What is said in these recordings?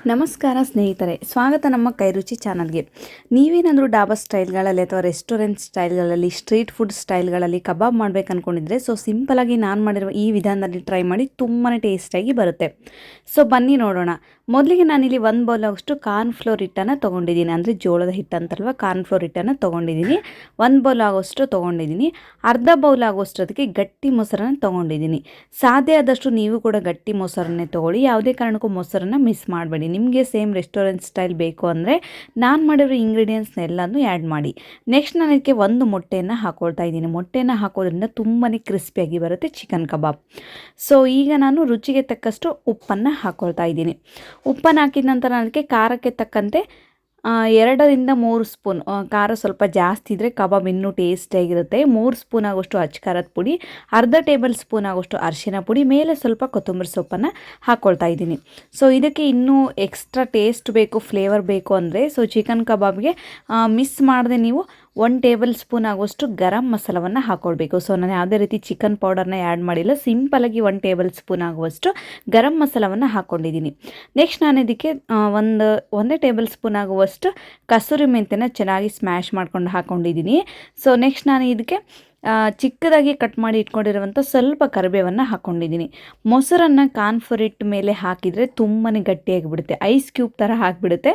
ನಮಸ್ಕಾರ ಸ್ನೇಹಿತರೆ, ಸ್ವಾಗತ ನಮ್ಮ ಕೈರುಚಿ ಚಾನಲ್ಗೆ. ನೀವೇನಾದರೂ ಡಾಬಾ ಸ್ಟೈಲ್ಗಳಲ್ಲಿ ಅಥವಾ ರೆಸ್ಟೋರೆಂಟ್ ಸ್ಟೈಲ್ಗಳಲ್ಲಿ, ಸ್ಟ್ರೀಟ್ ಫುಡ್ ಸ್ಟೈಲ್ಗಳಲ್ಲಿ ಕಬಾಬ್ ಮಾಡಬೇಕು ಅಂದ್ಕೊಂಡಿದ್ರೆ ಸಿಂಪಲಾಗಿ ನಾನು ಮಾಡಿರುವ ಈ ವಿಧಾನದಲ್ಲಿ ಟ್ರೈ ಮಾಡಿ ತುಂಬಾ ಟೇಸ್ಟಿಯಾಗಿ ಬರುತ್ತೆ. ಬನ್ನಿ ನೋಡೋಣ. ಮೊದಲಿಗೆ ನಾನಿಲ್ಲಿ 1 ಬೌಲ್ ಆಗೋಷ್ಟು ಕಾರ್ನ್ಫ್ಲೋರ್ ಹಿಟ್ಟನ್ನು ತೊಗೊಂಡಿದ್ದೀನಿ. ಅಂದರೆ ಜೋಳದ ಹಿಟ್ಟು ಅಂತಲ್ವ, ಕಾರ್ನ್ಫ್ಲೋರ್ ಹಿಟ್ಟನ್ನು ತೊಗೊಂಡಿದ್ದೀನಿ. 1 ಬೌಲ್ ಆಗೋಷ್ಟು ತೊಗೊಂಡಿದ್ದೀನಿ. ಅರ್ಧ ಬೌಲ್ ಆಗೋಷ್ಟು ಅದಕ್ಕೆ ಗಟ್ಟಿ ಮೊಸರನ್ನು ತೊಗೊಂಡಿದ್ದೀನಿ. ಸಾಧ್ಯ ಆದಷ್ಟು ನೀವು ಕೂಡ ಗಟ್ಟಿ ಮೊಸರನ್ನೇ ತೊಗೊಳ್ಳಿ. ಯಾವುದೇ ಕಾರಣಕ್ಕೂ ಮೊಸರನ್ನು ಮಿಸ್ ಮಾಡಬೇಡಿ. ನಿಮಗೆ ಸೇಮ್ ರೆಸ್ಟೋರೆಂಟ್ ಸ್ಟೈಲ್ ಬೇಕು ಅಂದರೆ ನಾನು ಮಾಡಿರೋ ಇಂಗ್ರೀಡಿಯೆಂಟ್ಸ್ನ ಎಲ್ಲನೂ ಆ್ಯಡ್ ಮಾಡಿ. ನೆಕ್ಸ್ಟ್ ನಾನು ಇದಕ್ಕೆ 1 ಮೊಟ್ಟೆಯನ್ನು ಹಾಕ್ಕೊಳ್ತಾ ಇದ್ದೀನಿ. ಮೊಟ್ಟೆಯನ್ನು ಹಾಕೋದ್ರಿಂದ ತುಂಬಾ ಕ್ರಿಸ್ಪಿಯಾಗಿ ಬರುತ್ತೆ ಚಿಕನ್ ಕಬಾಬ್. ಈಗ ನಾನು ರುಚಿಗೆ ತಕ್ಕಷ್ಟು ಉಪ್ಪನ್ನು ಹಾಕ್ಕೊಳ್ತಾ ಇದ್ದೀನಿ. ಉಪ್ಪನ್ನು ಹಾಕಿದ ನಂತರ ಅದಕ್ಕೆ ಖಾರಕ್ಕೆ ತಕ್ಕಂತೆ 2ರಿಂದ 3 ಸ್ಪೂನ್, ಖಾರ ಸ್ವಲ್ಪ ಜಾಸ್ತಿ ಇದ್ದರೆ ಕಬಾಬ್ ಇನ್ನೂ ಟೇಸ್ಟಿಯಾಗಿರುತ್ತೆ. 3 ಸ್ಪೂನ್ ಆಗೋಷ್ಟು ಅಚ್ಚ ಖಾರದ ಪುಡಿ, ಅರ್ಧ ಟೇಬಲ್ ಸ್ಪೂನ್ ಆಗೋಷ್ಟು ಅರಿಶಿನ ಪುಡಿ, ಮೇಲೆ ಸ್ವಲ್ಪ ಕೊತ್ತಂಬರಿ ಸೊಪ್ಪನ್ನು ಹಾಕ್ಕೊಳ್ತಾ ಇದ್ದೀನಿ. ಇದಕ್ಕೆ ಇನ್ನೂ ಎಕ್ಸ್ಟ್ರಾ ಟೇಸ್ಟ್ ಬೇಕು, ಫ್ಲೇವರ್ ಬೇಕು ಅಂದರೆ ಚಿಕನ್ ಕಬಾಬ್ಗೆ ಮಿಸ್ ಮಾಡದೆ ನೀವು 1 ಟೇಬಲ್ ಸ್ಪೂನ್ ಆಗೋಷ್ಟು ಗರಂ ಮಸಾಲವನ್ನು ಹಾಕ್ಕೊಳ್ಬೇಕು. ನಾನು ಯಾವುದೇ ರೀತಿ ಚಿಕನ್ ಪೌಡರ್ನ ಆ್ಯಡ್ ಮಾಡಿಲ್ಲ. ಸಿಂಪಲಾಗಿ 1 ಟೇಬಲ್ ಸ್ಪೂನ್ ಆಗುವಷ್ಟು ಗರಂ ಮಸಾಲವನ್ನು ಹಾಕ್ಕೊಂಡಿದ್ದೀನಿ. ನೆಕ್ಸ್ಟ್ ನಾನು ಇದಕ್ಕೆ ಒಂದೇ ಟೇಬಲ್ ಸ್ಪೂನ್ ಆಗುವಷ್ಟು ಕಸೂರಿ ಮೆಂತ್ಯನ ಚೆನ್ನಾಗಿ ಸ್ಮ್ಯಾಶ್ ಮಾಡ್ಕೊಂಡು ಹಾಕ್ಕೊಂಡಿದ್ದೀನಿ. ನೆಕ್ಸ್ಟ್ ನಾನು ಇದಕ್ಕೆ ಚಿಕ್ಕದಾಗಿ ಕಟ್ ಮಾಡಿ ಇಟ್ಕೊಂಡಿರುವಂಥ ಸ್ವಲ್ಪ ಕರಿಬೇವನ್ನು ಹಾಕ್ಕೊಂಡಿದ್ದೀನಿ. ಮೊಸರನ್ನು ಕಾರ್ನ್ಫ್ಲೋರ್ ಹಿಟ್ಟು ಮೇಲೆ ಹಾಕಿದರೆ ತುಂಬಾ ಗಟ್ಟಿಯಾಗಿಬಿಡುತ್ತೆ, ಐಸ್ ಕ್ಯೂಬ್ ಥರ ಹಾಕಿಬಿಡುತ್ತೆ.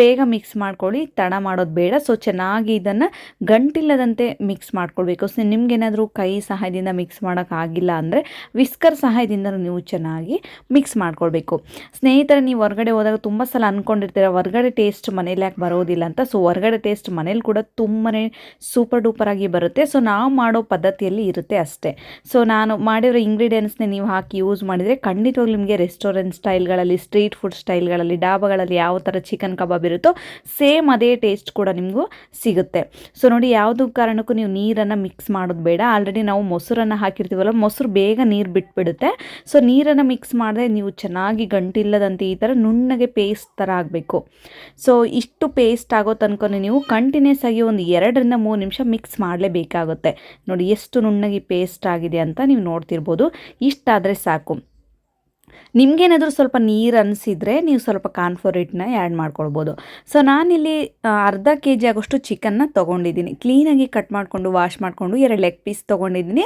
ಬೇಗ ಮಿಕ್ಸ್ ಮಾಡ್ಕೊಳ್ಳಿ, ತಡ ಮಾಡೋದು ಬೇಡ. ಚೆನ್ನಾಗಿ ಇದನ್ನು ಗಂಟಿಲ್ಲದಂತೆ ಮಿಕ್ಸ್ ಮಾಡ್ಕೊಳ್ಬೇಕು. ನಿಮ್ಗೇನಾದರೂ ಕೈ ಸಹಾಯದಿಂದ ಮಿಕ್ಸ್ ಮಾಡೋಕ್ಕಾಗಿಲ್ಲ ಅಂದರೆ ವಿಸ್ಕರ್ ಸಹಾಯದಿಂದ ನೀವು ಚೆನ್ನಾಗಿ ಮಿಕ್ಸ್ ಮಾಡ್ಕೊಳ್ಬೇಕು. ಸ್ನೇಹಿತರೆ, ನೀವು ಹೊರಗಡೆ ಹೋದಾಗ ತುಂಬ ಸಲ ಅಂದ್ಕೊಂಡಿರ್ತೀರ ಹೊರಗಡೆ ಟೇಸ್ಟ್ ಮನೇಲಿ ಯಾಕೆ ಬರೋದಿಲ್ಲ ಅಂತ. ಹೊರಗಡೆ ಟೇಸ್ಟ್ ಮನೇಲಿ ಕೂಡ ತುಂಬಾ ಸೂಪರ್ ಡೂಪರಾಗಿ ಬರುತ್ತೆ. ನಾವು ಮಾಡೋ ಪದ್ಧತಿಯಲ್ಲಿ ಇರುತ್ತೆ ಅಷ್ಟೇ. ನಾನು ಮಾಡಿರೋ ಇಂಗ್ರೀಡಿಯೆಂಟ್ಸ್ನೇ ನೀವು ಹಾಕಿ ಯೂಸ್ ಮಾಡಿದರೆ ಖಂಡಿತವಾಗ್ಲೂ ನಿಮಗೆ ರೆಸ್ಟೋರೆಂಟ್ ಸ್ಟೈಲ್ಗಳಲ್ಲಿ, ಸ್ಟ್ರೀಟ್ ಫುಡ್ ಸ್ಟೈಲ್ಗಳಲ್ಲಿ, ಡಾಬಾಗಳಲ್ಲಿ ಯಾವ ಥರ ಚಿಕನ್ ಕಬಾಬ್ ಇರುತ್ತೋ ಸೇಮ್ ಅದೇ ಟೇಸ್ಟ್ ಕೂಡ ನಿಮಗೂ ಸಿಗುತ್ತೆ. ನೋಡಿ, ಯಾವುದೂ ಕಾರಣಕ್ಕೂ ನೀವು ನೀರನ್ನು ಮಿಕ್ಸ್ ಮಾಡೋದು ಬೇಡ. ಆಲ್ರೆಡಿ ನಾವು ಮೊಸರನ್ನು ಹಾಕಿರ್ತೀವಲ್ಲ, ಮೊಸರು ಬೇಗ ನೀರು ಬಿಟ್ಬಿಡುತ್ತೆ. ನೀರನ್ನು ಮಿಕ್ಸ್ ಮಾಡದೆ ನೀವು ಚೆನ್ನಾಗಿ ಗಂಟಿಲ್ಲದಂತೆ ಈ ಥರ ನುಣ್ಣಗೆ ಪೇಸ್ಟ್ ಥರ ಆಗಬೇಕು. ಇಷ್ಟು ಪೇಸ್ಟ್ ಆಗೋ ತನಕ ನೀವು ಕಂಟಿನ್ಯೂಸ್ ಆಗಿ ಒಂದು 2ರಿಂದ 3 ನಿಮಿಷ ಮಿಕ್ಸ್ ಮಾಡಲೇಬೇಕಾಗುತ್ತೆ. ನೋಡಿ ಎಷ್ಟು ನುಣ್ಣಗೆ ಪೇಸ್ಟ್ ಆಗಿದೆ ಅಂತ ನೀವು ನೋಡ್ತಿರ್ಬೋದು. ಇಷ್ಟಾದರೆ ಸಾಕು. ನಿಮಗೇನಾದರೂ ಸ್ವಲ್ಪ ನೀರು ಅನಿಸಿದರೆ ನೀವು ಸ್ವಲ್ಪ ಕಾರ್ನ್ಫ್ಲೋರ್ ಹಿಟ್ಟನ್ನ ಆ್ಯಡ್ ಮಾಡ್ಕೊಳ್ಬೋದು. ನಾನಿಲ್ಲಿ ಅರ್ಧ ಕೆಜಿ ಆಗೋಷ್ಟು ಚಿಕನ್ನ ತೊಗೊಂಡಿದ್ದೀನಿ. ಕ್ಲೀನಾಗಿ ಕಟ್ ಮಾಡಿಕೊಂಡು ವಾಶ್ ಮಾಡಿಕೊಂಡು 2 ಲೆಗ್ ಪೀಸ್ ತೊಗೊಂಡಿದ್ದೀನಿ.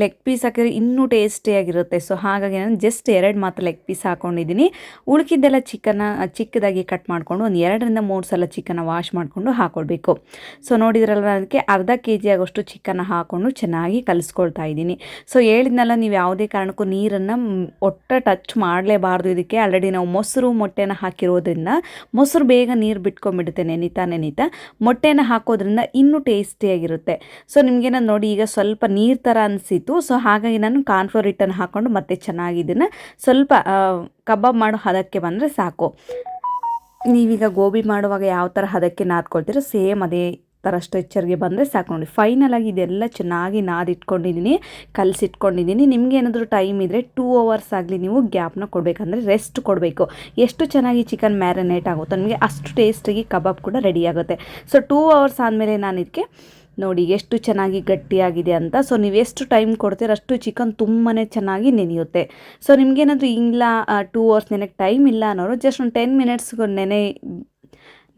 ಲೆಗ್ ಪೀಸ್ ಹಾಕಿದ್ರೆ ಇನ್ನೂ ಟೇಸ್ಟಿಯಾಗಿರುತ್ತೆ. ಹಾಗಾಗಿ ನಾನು ಜಸ್ಟ್ 2 ಮಾತ್ರ ಲೆಗ್ ಪೀಸ್ ಹಾಕ್ಕೊಂಡಿದ್ದೀನಿ. ಉಳ್ಕಿದ್ದೆಲ್ಲ ಚಿಕನ್ನ ಚಿಕ್ಕದಾಗಿ ಕಟ್ ಮಾಡಿಕೊಂಡು ಒಂದು 2ರಿಂದ 3 ಸಲ ಚಿಕನ್ನ ವಾಶ್ ಮಾಡಿಕೊಂಡು ಹಾಕ್ಕೊಳ್ಬೇಕು. ನೋಡಿದ್ರಲ್ಲ, ಅದಕ್ಕೆ ಅರ್ಧ ಕೆಜಿ ಆಗೋಷ್ಟು ಚಿಕನ್ನ ಹಾಕ್ಕೊಂಡು ಚೆನ್ನಾಗಿ ಕಲಿಸ್ಕೊಳ್ತಾ ಇದ್ದೀನಿ. ಹೇಳಿದ್ನಲ್ಲ, ನೀವು ಯಾವುದೇ ಕಾರಣಕ್ಕೂ ನೀರನ್ನು ಟಚ್ ಮಾಡಲೇಬಾರ್ದು. ಇದಕ್ಕೆ ಆಲ್ರೆಡಿ ನಾವು ಮೊಟ್ಟೆನ ಹಾಕಿರೋದ್ರಿಂದ ಮೊಸರು ಬೇಗ ನೀರು ಬಿಟ್ಕೊಂಡ್ಬಿಡುತ್ತೆ ನೆನೀತಾ. ಮೊಟ್ಟೆನ ಹಾಕೋದ್ರಿಂದ ಇನ್ನೂ ಟೇಸ್ಟಿಯಾಗಿರುತ್ತೆ. ನಿಮಗೇನಾದ್ರು ನೋಡಿ ಈಗ ಸ್ವಲ್ಪ ನೀರು ಥರ ಅನಿಸಿತು. ಹಾಗಾಗಿ ನಾನು ಕಾರ್ನ್ಫ್ಲೋರ್ ಹಿಟ್ಟನ್ನು ಹಾಕ್ಕೊಂಡು ಮತ್ತೆ ಚೆನ್ನಾಗಿ ಇದನ್ನು ಸ್ವಲ್ಪ ಕಬಾಬ್ ಮಾಡೋ ಹದಕ್ಕೆ ಬಂದರೆ ಸಾಕು. ನೀವೀಗ ಗೋಬಿ ಮಾಡುವಾಗ ಯಾವ ಥರ ಹದಕ್ಕೆ ನಾದ್ಕೊಳ್ತೀರೋ ಸೇಮ್ ಅದೇ ಥರ ಸ್ಟ್ರೆಚ್ಚರ್ಗೆ ಬಂದರೆ ಸಾಕು. ನೋಡಿ, ಫೈನಲಾಗಿ ಇದೆಲ್ಲ ಚೆನ್ನಾಗಿ ನಾದಿಟ್ಕೊಂಡಿದ್ದೀನಿ, ಕಲಸಿಟ್ಕೊಂಡಿದ್ದೀನಿ. ನಿಮಗೇನಾದರೂ ಟೈಮ್ ಇದ್ದರೆ 2 ಅವರ್ಸ್ ಆಗಲಿ ನೀವು ಗ್ಯಾಪ್ನ ಕೊಡಬೇಕಂದ್ರೆ ರೆಸ್ಟ್ ಕೊಡಬೇಕು. ಎಷ್ಟು ಚೆನ್ನಾಗಿ ಚಿಕನ್ ಮ್ಯಾರಿನೇಟ್ ಆಗುತ್ತೋ ನಿಮಗೆ ಅಷ್ಟು ಟೇಸ್ಟಾಗಿ ಕಬಾಬ್ ಕೂಡ ರೆಡಿ ಆಗುತ್ತೆ. 2 ಅವರ್ಸ್ ಆದಮೇಲೆ ನಾನು ಇದಕ್ಕೆ ನೋಡಿ ಎಷ್ಟು ಚೆನ್ನಾಗಿ ಗಟ್ಟಿಯಾಗಿದೆ ಅಂತ. ನೀವು ಎಷ್ಟು ಟೈಮ್ ಕೊಡ್ತೀರ ಅಷ್ಟು ಚಿಕನ್ ತುಂಬಾ ಚೆನ್ನಾಗಿ ನೆನೆಯುತ್ತೆ. ನಿಮಗೇನಾದರೂ ಇಲ್ಲ 2 ಅವರ್ಸ್ ನೆನೆಗೆ ಟೈಮ್ ಇಲ್ಲ ಅನ್ನೋರು ಜಸ್ಟ್ ಒಂದು 10 ಮಿನಿಟ್ಸ್ಗೆ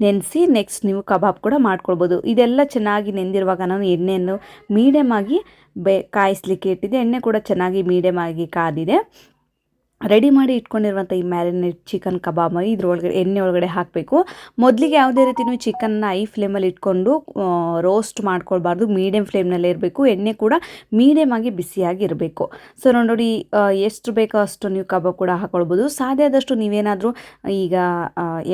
ನೆನೆಸಿ ನೆಕ್ಸ್ಟ್ ನೀವು ಕಬಾಬ್ ಕೂಡ ಮಾಡ್ಕೊಳ್ಬೋದು. ಇದೆಲ್ಲ ಚೆನ್ನಾಗಿ ನೆಂದಿರುವಾಗ ನಾನು ಎಣ್ಣೆಯನ್ನು ಮೀಡಿಯಮ್ ಆಗಿ ಕಾಯಿಸ್ಲಿಕ್ಕೆ ಇಟ್ಟಿದ್ದೆ. ಎಣ್ಣೆ ಕೂಡ ಚೆನ್ನಾಗಿ ಮೀಡಿಯಮ್ ಆಗಿ ಕಾದಿದೆ. ರೆಡಿ ಮಾಡಿ ಇಟ್ಕೊಂಡಿರುವಂಥ ಈ ಮ್ಯಾರಿನೇಟ್ ಚಿಕನ್ ಕಬಾಬ್ ಇದ್ರೊಳಗಡೆ ಎಣ್ಣೆ ಒಳಗಡೆ ಹಾಕಬೇಕು. ಮೊದಲಿಗೆ ಯಾವುದೇ ರೀತಿ ನೀವು ಚಿಕನ್ನ ಐ ಫ್ಲೇಮಲ್ಲಿ ಇಟ್ಕೊಂಡು ರೋಸ್ಟ್ ಮಾಡ್ಕೊಳ್ಬಾರ್ದು, ಮೀಡಿಯಮ್ ಫ್ಲೇಮ್ನಲ್ಲೇ ಇರಬೇಕು. ಎಣ್ಣೆ ಕೂಡ ಮೀಡಿಯಮ್ ಆಗಿ ಬಿಸಿಯಾಗಿ ಇರಬೇಕು. ನೋಡಿ, ಎಷ್ಟು ಬೇಕೋ ಅಷ್ಟು ನೀವು ಕಬಾಬ್ ಕೂಡ ಹಾಕ್ಕೊಳ್ಬೋದು. ಸಾಧ್ಯ ಆದಷ್ಟು ನೀವೇನಾದರೂ ಈಗ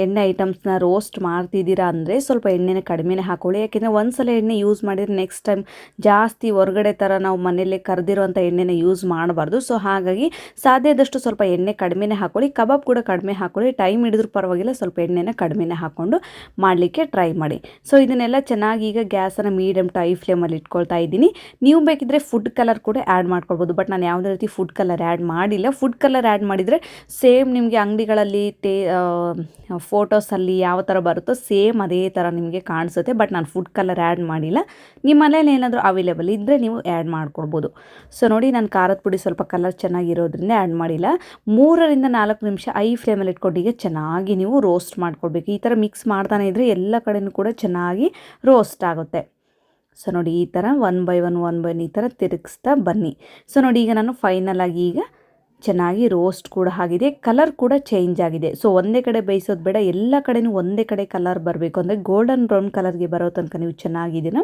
ಎಣ್ಣೆ ಐಟಮ್ಸ್ನ ರೋಸ್ಟ್ ಮಾಡ್ತಿದ್ದೀರಾ ಅಂದರೆ ಸ್ವಲ್ಪ ಎಣ್ಣೆನ ಕಡಿಮೆನೇ ಹಾಕ್ಕೊಳ್ಳಿ. ಯಾಕೆಂದರೆ ಒಂದ್ಸಲ ಎಣ್ಣೆ ಯೂಸ್ ಮಾಡಿದರೆ ನೆಕ್ಸ್ಟ್ ಟೈಮ್ ಜಾಸ್ತಿ ಹೊರಗಡೆ ಥರ ನಾವು ಮನೆಯಲ್ಲೇ ಕರೆದಿರೋಂಥ ಎಣ್ಣೆನ ಯೂಸ್ ಮಾಡಬಾರ್ದು. ಹಾಗಾಗಿ ಸಾಧ್ಯ ಆದಷ್ಟು ಸ್ವಲ್ಪ ಎಣ್ಣೆ ಕಡಿಮೆನೇ ಹಾಕೊಳ್ಳಿ. ಕಬಾಬ್ ಕೂಡ ಕಡಿಮೆ ಹಾಕೊಳ್ಳಿ. ಟೈಮ್ ಹಿಡಿದ್ರೂ ಪರವಾಗಿಲ್ಲ, ಸ್ವಲ್ಪ ಎಣ್ಣೆನ ಕಡಿಮೆನೇ ಹಾಕ್ಕೊಂಡು ಮಾಡಲಿಕ್ಕೆ ಟ್ರೈ ಮಾಡಿ. ಇದನ್ನೆಲ್ಲ ಚೆನ್ನಾಗಿ ಈಗ ಗ್ಯಾಸನ್ನು ಮೀಡಿಯಮ್ ಟು ಹೈ ಫ್ಲೇಮಲ್ಲಿ ಇಟ್ಕೊಳ್ತಾ ಇದ್ದೀನಿ. ನೀವು ಬೇಕಿದ್ರೆ ಫುಡ್ ಕಲರ್ ಕೂಡ ಆ್ಯಡ್ ಮಾಡ್ಕೊಳ್ಬೋದು. ಬಟ್ ನಾನು ಯಾವುದೇ ರೀತಿ ಫುಡ್ ಕಲರ್ ಆ್ಯಡ್ ಮಾಡಿಲ್ಲ. ಫುಡ್ ಕಲರ್ ಆ್ಯಡ್ ಮಾಡಿದರೆ ಸೇಮ್ ನಿಮಗೆ ಅಂಗಡಿಗಳಲ್ಲಿ ಫೋಟೋಸಲ್ಲಿ ಯಾವ ಥರ ಬರುತ್ತೋ ಸೇಮ್ ಅದೇ ಥರ ನಿಮಗೆ ಕಾಣಿಸುತ್ತೆ. ಬಟ್ ನಾನು ಫುಡ್ ಕಲರ್ ಆ್ಯಡ್ ಮಾಡಿಲ್ಲ. ನಿಮ್ಮ ಮನೇಲಿ ಏನಾದರೂ ಅವೈಲೇಬಲ್ ಇದ್ದರೆ ನೀವು ಆ್ಯಡ್ ಮಾಡ್ಕೊಳ್ಬೋದು. ನೋಡಿ, ನಾನು ಖಾರದ ಪುಡಿ ಸ್ವಲ್ಪ ಕಲರ್ ಚೆನ್ನಾಗಿರೋದ್ರಿಂದ ಆ್ಯಡ್ ಮಾಡಿಲ್ಲ. 3ರಿಂದ 4 ನಿಮಿಷ ಐ ಫ್ಲೇಮಲ್ಲಿ ಇಟ್ಕೊಂಡು ಈಗ ಚೆನ್ನಾಗಿ ನೀವು ರೋಸ್ಟ್ ಮಾಡ್ಕೊಳ್ಬೇಕು. ಈ ಥರ ಮಿಕ್ಸ್ ಮಾಡ್ತಾನೆ ಇದ್ದರೆ ಎಲ್ಲ ಕಡೆಯೂ ಕೂಡ ಚೆನ್ನಾಗಿ ರೋಸ್ಟ್ ಆಗುತ್ತೆ. ಸೊ ನೋಡಿ ಈ ಥರ ಒನ್ ಬೈ ಒನ್ ಈ ಥರ ತಿರುಗಿಸ್ತಾ ಬನ್ನಿ. ಸೊ ನೋಡಿ ಈಗ ನಾನು ಫೈನಲ್ ಆಗಿ ಈಗ ಚೆನ್ನಾಗಿ ರೋಸ್ಟ್ ಕೂಡ ಆಗಿದೆ, ಕಲರ್ ಕೂಡ ಚೇಂಜ್ ಆಗಿದೆ. ಸೊ ಒಂದೇ ಕಡೆ ಬೇಯಿಸೋದು ಬೇಡ, ಎಲ್ಲ ಕಡೆಯೂ ಒಂದೇ ಕಡೆ ಕಲರ್ ಬರಬೇಕು. ಅಂದರೆ ಗೋಲ್ಡನ್ ಬ್ರೌನ್ ಕಲರ್ಗೆ ಬರೋ ತನಕ ನೀವು ಚೆನ್ನಾಗಿ ಇದನ್ನು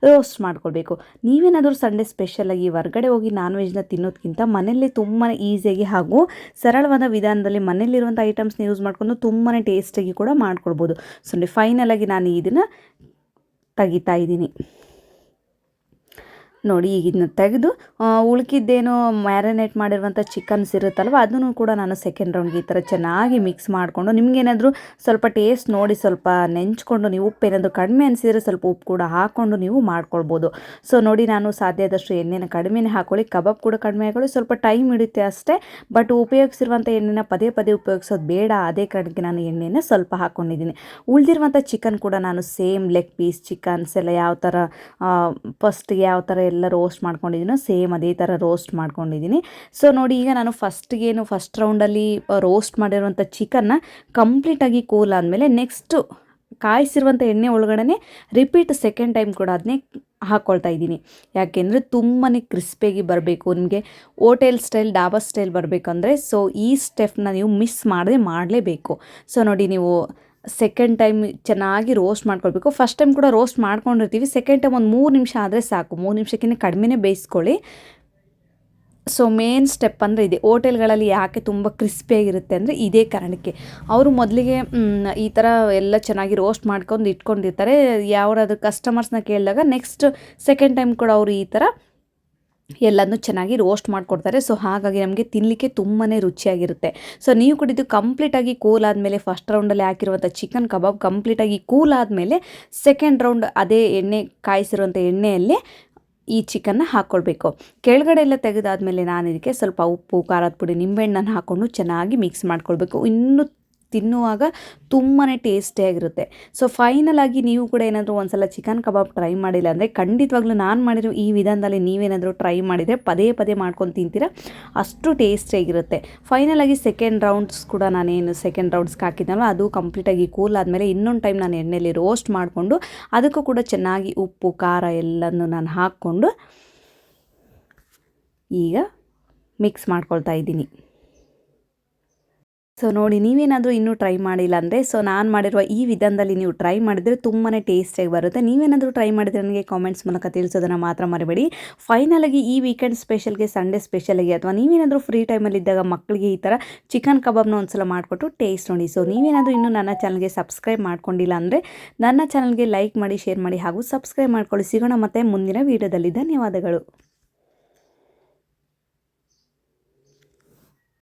ರೋಸ್ಟ್ ಮಾಡ್ಕೊಳ್ಬೇಕು. ನೀವೇನಾದರೂ ಸಂಡೇ ಸ್ಪೆಷಲಾಗಿ ಹೊರಗಡೆ ಹೋಗಿ ನಾನ್ ವೆಜ್ನ ತಿನ್ನೋದಕ್ಕಿಂತ ಮನೆಯಲ್ಲೇ ತುಂಬಾ ಈಸಿಯಾಗಿ ಹಾಗೂ ಸರಳವಾದ ವಿಧಾನದಲ್ಲಿ ಮನೆಯಲ್ಲಿರುವಂಥ ಐಟಮ್ಸ್ನ ಯೂಸ್ ಮಾಡಿಕೊಂಡು ತುಂಬಾ ಟೇಸ್ಟಾಗಿ ಕೂಡ ಮಾಡ್ಕೊಳ್ಬೋದು. ಸೊ ಫೈನಲಾಗಿ ನಾನು ಇದನ್ನು ತೆಗಿತಾ ಇದ್ದೀನಿ. ನೋಡಿ ಈಗ ಇದನ್ನ ತೆಗೆದು ಉಳ್ಕಿದ್ದೇನೋ ಮ್ಯಾರಿನೇಟ್ ಮಾಡಿರುವಂಥ ಚಿಕನ್ಸ್ ಇರುತ್ತಲ್ವ ಅದನ್ನು ಕೂಡ ನಾನು ಸೆಕೆಂಡ್ ರೌಂಡ್ಗೆ ಈ ಥರ ಚೆನ್ನಾಗಿ ಮಿಕ್ಸ್ ಮಾಡಿಕೊಂಡು, ನಿಮಗೇನಾದರೂ ಸ್ವಲ್ಪ ಟೇಸ್ಟ್ ನೋಡಿ ಸ್ವಲ್ಪ ನೆಂಚ್ಕೊಂಡು ನೀವು ಉಪ್ಪು ಏನಾದರೂ ಕಡಿಮೆ ಅನಿಸಿದರೆ ಸ್ವಲ್ಪ ಉಪ್ಪು ಕೂಡ ಹಾಕ್ಕೊಂಡು ನೀವು ಮಾಡ್ಕೊಳ್ಬೋದು. ಸೊ ನೋಡಿ ನಾನು ಸಾಧ್ಯ ಆದಷ್ಟು ಎಣ್ಣೆನ ಕಡಿಮೆನೇ ಹಾಕ್ಕೊಳ್ಳಿ, ಕಬಾಬ್ ಕೂಡ ಕಡಿಮೆ ಹಾಕೊಳ್ಳಿ, ಸ್ವಲ್ಪ ಟೈಮ್ ಹಿಡಿಯುತ್ತೆ ಅಷ್ಟೇ. ಬಟ್ ಉಪಯೋಗಿಸಿರುವಂಥ ಎಣ್ಣೆನ ಪದೇ ಉಪಯೋಗಿಸೋದು ಬೇಡ, ಅದೇ ಕಾರಣಕ್ಕೆ ನಾನು ಎಣ್ಣೆನ ಸ್ವಲ್ಪ ಹಾಕ್ಕೊಂಡಿದ್ದೀನಿ. ಉಳಿದಿರುವಂಥ ಚಿಕನ್ ಕೂಡ ನಾನು ಸೇಮ್ ಲೆಗ್ ಪೀಸ್ ಚಿಕನ್ಸ್ ಎಲ್ಲ ಯಾವ ಥರ ಫಸ್ಟ್ಗೆ ಯಾವ ಥರ ಎಲ್ಲ ರೋಸ್ಟ್ ಮಾಡ್ಕೊಂಡಿದ್ದೀನೋ ಸೇಮ್ ಅದೇ ಥರ ರೋಸ್ಟ್ ಮಾಡ್ಕೊಂಡಿದ್ದೀನಿ. ಸೊ ನೋಡಿ ಈಗ ನಾನು ಫಸ್ಟ್ ರೌಂಡಲ್ಲಿ ರೋಸ್ಟ್ ಮಾಡಿರುವಂಥ ಚಿಕನ್ನ ಕಂಪ್ಲೀಟಾಗಿ ಕೂಲ್ ಆದಮೇಲೆ ನೆಕ್ಸ್ಟು ಕಾಯಿಸಿರುವಂಥ ಎಣ್ಣೆ ಒಳಗಡೆ ರಿಪೀಟ್ ಸೆಕೆಂಡ್ ಟೈಮ್ ಕೂಡ ಅದನ್ನೇ ಹಾಕ್ಕೊಳ್ತಾ ಇದ್ದೀನಿ. ಯಾಕೆಂದರೆ ತುಂಬಾ ಕ್ರಿಸ್ಪಿಯಾಗಿ ಬರಬೇಕು, ನಿಮಗೆ ಹೋಟೆಲ್ ಸ್ಟೈಲ್ ಡಾಬಾ ಸ್ಟೈಲ್ ಬರಬೇಕಂದ್ರೆ ಸೊ ಈ ಸ್ಟೆಪ್ನ ನೀವು ಮಿಸ್ ಮಾಡಲೇಬೇಕು. ಸೊ ನೋಡಿ ನೀವು ಸೆಕೆಂಡ್ ಟೈಮ್ ಚೆನ್ನಾಗಿ ರೋಸ್ಟ್ ಮಾಡ್ಕೊಳ್ಬೇಕು. ಫಸ್ಟ್ ಟೈಮ್ ಕೂಡ ರೋಸ್ಟ್ ಮಾಡ್ಕೊಂಡಿರ್ತೀವಿ, ಸೆಕೆಂಡ್ ಟೈಮ್ ಒಂದು 3 ನಿಮಿಷ ಆದರೆ ಸಾಕು, 3 ನಿಮಿಷಕ್ಕಿಂತ ಕಡಿಮೆನೇ ಬೇಯಿಸ್ಕೊಳ್ಳಿ. ಸೊ ಮೇನ್ ಸ್ಟೆಪ್ ಅಂದರೆ ಇದೆ. ಹೋಟೆಲ್ಗಳಲ್ಲಿ ಯಾಕೆ ತುಂಬ ಕ್ರಿಸ್ಪಿಯಾಗಿರುತ್ತೆ ಅಂದರೆ ಇದೇ ಕಾರಣಕ್ಕೆ. ಅವರು ಮೊದಲಿಗೆ ಈ ಥರ ಎಲ್ಲ ಚೆನ್ನಾಗಿ ರೋಸ್ಟ್ ಮಾಡ್ಕೊಂಡು ಇಟ್ಕೊಂಡಿರ್ತಾರೆ, ಯಾವ್ದಾದ್ರು ಕಸ್ಟಮರ್ಸ್ನ ಕೇಳಿದಾಗ ನೆಕ್ಸ್ಟ್ ಸೆಕೆಂಡ್ ಟೈಮ್ ಕೂಡ ಅವರು ಈ ಥರ ಎಲ್ಲನೂ ಚೆನ್ನಾಗಿ ರೋಸ್ಟ್ ಮಾಡಿಕೊಡ್ತಾರೆ. ಸೊ ಹಾಗಾಗಿ ನಮಗೆ ತಿನ್ನಲಿಕ್ಕೆ ತುಂಬಾ ರುಚಿಯಾಗಿರುತ್ತೆ. ಸೊ ನೀವು ಕೂಡ ಇದು ಕಂಪ್ಲೀಟಾಗಿ ಕೂಲ್ ಆದಮೇಲೆ ಫಸ್ಟ್ ರೌಂಡಲ್ಲಿ ಹಾಕಿರುವಂಥ ಚಿಕನ್ ಕಬಾಬ್ ಕಂಪ್ಲೀಟಾಗಿ ಕೂಲ್ ಆದಮೇಲೆ ಸೆಕೆಂಡ್ ರೌಂಡ್ ಅದೇ ಕಾಯಿಸಿರುವಂಥ ಎಣ್ಣೆಯಲ್ಲೇ ಈ ಚಿಕನ್ನ ಹಾಕ್ಕೊಳ್ಬೇಕು. ಕೆಳಗಡೆ ಎಲ್ಲ ತೆಗೆದಾದ್ಮೇಲೆ ನಾನು ಇದಕ್ಕೆ ಸ್ವಲ್ಪ ಉಪ್ಪು, ಖಾರದ ಪುಡಿ, ನಿಂಬೆಹಣ್ಣನ್ನು ಹಾಕ್ಕೊಂಡು ಚೆನ್ನಾಗಿ ಮಿಕ್ಸ್ ಮಾಡ್ಕೊಳ್ಬೇಕು. ಇನ್ನೂ ತಿನ್ನುವಾಗ ತುಂಬಾ ಟೇಸ್ಟಿಯಾಗಿರುತ್ತೆ. ಸೊ ಫೈನಲ್ ಆಗಿ ನೀವು ಕೂಡ ಏನಾದರೂ ಒಂದ್ಸಲ ಚಿಕನ್ ಕಬಾಬ್ ಟ್ರೈ ಮಾಡಿಲ್ಲ ಅಂದರೆ ಖಂಡಿತವಾಗ್ಲೂ ನಾನು ಮಾಡಿರೋ ಈ ವಿಧಾನದಲ್ಲಿ ನೀವೇನಾದರೂ ಟ್ರೈ ಮಾಡಿದರೆ ಪದೇ ಮಾಡ್ಕೊಂಡು ತಿಂತೀರಾ, ಅಷ್ಟು ಟೇಸ್ಟಿಯಾಗಿರುತ್ತೆ. ಫೈನಲ್ ಆಗಿ ಸೆಕೆಂಡ್ ರೌಂಡ್ಸ್ ಕೂಡ ನಾನೇನು ಸೆಕೆಂಡ್ ರೌಂಡ್ಸ್ಗೆ ಹಾಕಿದ್ನಲ್ಲ ಅದು ಕಂಪ್ಲೀಟಾಗಿ ಕೂಲ್ ಆದಮೇಲೆ ಇನ್ನೊಂದು ಟೈಮ್ ನಾನು ಎಣ್ಣೆಯಲ್ಲಿ ರೋಸ್ಟ್ ಮಾಡಿಕೊಂಡು ಅದಕ್ಕೂ ಕೂಡ ಚೆನ್ನಾಗಿ ಉಪ್ಪು ಖಾರ ಎಲ್ಲನೂ ನಾನು ಹಾಕ್ಕೊಂಡು ಈಗ ಮಿಕ್ಸ್ ಮಾಡ್ಕೊಳ್ತಾ ಇದ್ದೀನಿ. ಸೊ ನೋಡಿ ನೀವೇನಾದರೂ ಇನ್ನೂ ಟ್ರೈ ಮಾಡಿಲ್ಲ ಅಂದರೆ ಸೊ ನಾನು ಮಾಡಿರುವ ಈ ವಿಧಾನದಲ್ಲಿ ನೀವು ಟ್ರೈ ಮಾಡಿದರೆ ತುಂಬಾ ಟೇಸ್ಟಿಯಾಗಿ ಬರುತ್ತೆ. ನೀವೇನಾದರೂ ಟ್ರೈ ಮಾಡಿದರೆ ನನಗೆ ಕಾಮೆಂಟ್ಸ್ ಮೂಲಕ ತಿಳಿಸೋದನ್ನು ಮಾತ್ರ ಮರಿಬೇಡಿ. ಫೈನಲಾಗಿ ಈ ವೀಕೆಂಡ್ ಸ್ಪೆಷಲ್ಗೆ ಸಂಡೇ ಸ್ಪೆಷಲ್ಗೆ ಅಥವಾ ನೀವೇನಾದರೂ ಫ್ರೀ ಟೈಮಲ್ಲಿದ್ದಾಗ ಮಕ್ಕಳಿಗೆ ಈ ಥರ ಚಿಕನ್ ಕಬಾಬ್ನ ಒಂದ್ಸಲ ಮಾಡಿಕೊಟ್ಟು ಟೇಸ್ಟ್ ನೋಡಿ. ಸೊ ನೀವೇನಾದರೂ ಇನ್ನೂ ನನ್ನ ಚಾನಲ್ಗೆ ಸಬ್ಸ್ಕ್ರೈಬ್ ಮಾಡ್ಕೊಂಡಿಲ್ಲ ಅಂದರೆ ನನ್ನ ಚಾನಲ್ಗೆ ಲೈಕ್ ಮಾಡಿ, ಶೇರ್ ಮಾಡಿ ಹಾಗೂ ಸಬ್ಸ್ಕ್ರೈಬ್ ಮಾಡ್ಕೊಳ್ಳಿ. ಸಿಗೋಣ ಮತ್ತೆ ಮುಂದಿನ ವೀಡಿಯೋದಲ್ಲಿ. ಧನ್ಯವಾದಗಳು.